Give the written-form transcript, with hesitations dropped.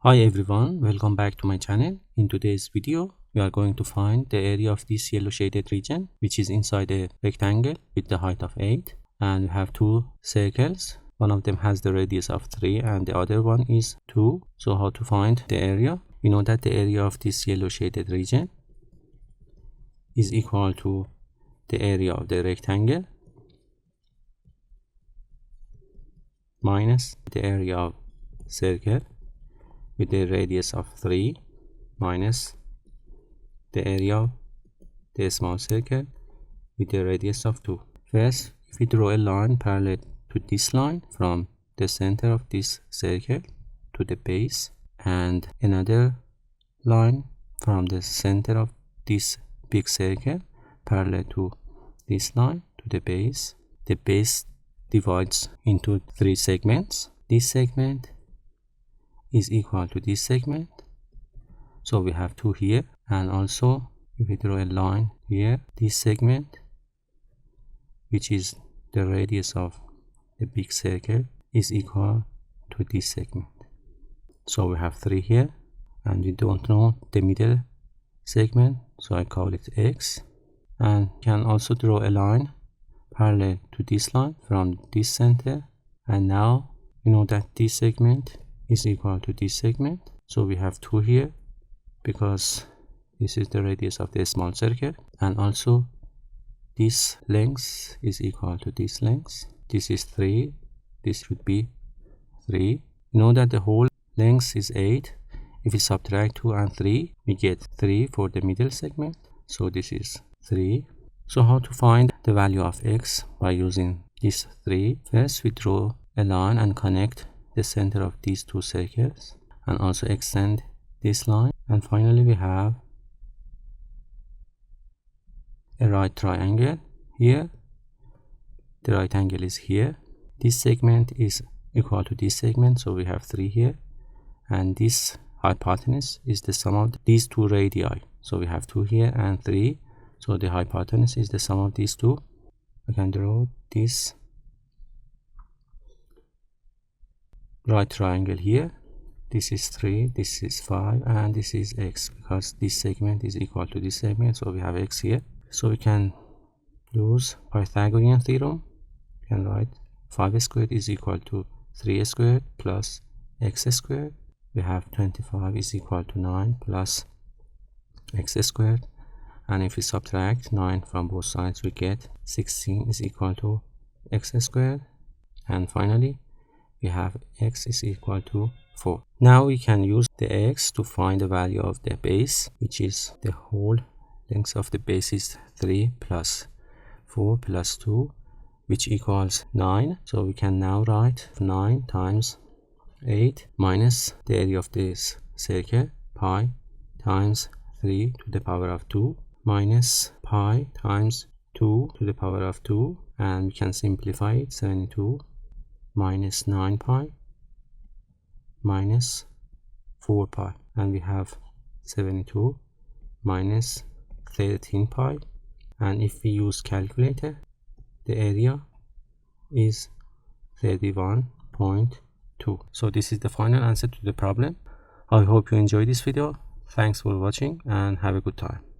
Hi everyone, welcome back to my channel. In today's video, we are going to find the area of this yellow shaded region, which is inside a rectangle with the height of 8. And we have two circles. One of them has the radius of 3 and the other one is 2. So how to find the area? We know that the area of this yellow shaded region is equal to the area of the rectangle minus the area of circle with the radius of 3 minus the area of the small circle with the radius of 2. First, if we draw a line parallel to this line from the center of this circle to the base, and another line from the center of this big circle parallel to this line to the base divides into 3 segments. This segment is equal to this segment, so we have 2 here, and also if we draw a line here, this segment, which is the radius of the big circle, is equal to this segment. So we have 3 here, and we don't know the middle segment, so I call it X. And can also draw a line parallel to this line from this center, and now we know that this segment is equal to this segment, so we have 2 here because this is the radius of the small circle, and also this length is equal to this length. This is 3, this should be 3. You know that the whole length is 8. If we subtract 2 and 3, we get 3 for the middle segment, so this is 3. So how to find the value of X by using this 3? First, we draw a line and connect the center of these 2 circles, and also extend this line, and finally we have a right triangle here. The right angle is here. This segment is equal to this segment, so we have 3 here, and this hypotenuse is the sum of these 2 radii, so we have 2 here and 3, so the hypotenuse is the sum of these 2. We can draw this right triangle here. This is 3, this is 5, and this is X, because this segment is equal to this segment, so we have X here. So we can use Pythagorean theorem. We can write 5 squared is equal to 3 squared plus X squared. We have 25 is equal to 9 plus X squared, and if we subtract 9 from both sides, we get 16 is equal to X squared, and finally we have X is equal to 4. Now we can use the X to find the value of the base, which is the whole length of the base is 3 plus 4 plus 2, which equals 9. So we can now write 9 times 8 minus the area of this circle, pi times 3 to the power of 2 minus pi times 2 to the power of 2, and we can simplify it. 72 minus 9 pi minus 4 pi, and we have 72 minus 13 pi, and if we use calculator, the area is 31.2. So this is the final answer to the problem. I hope you enjoyed this video. Thanks for watching and have a good time.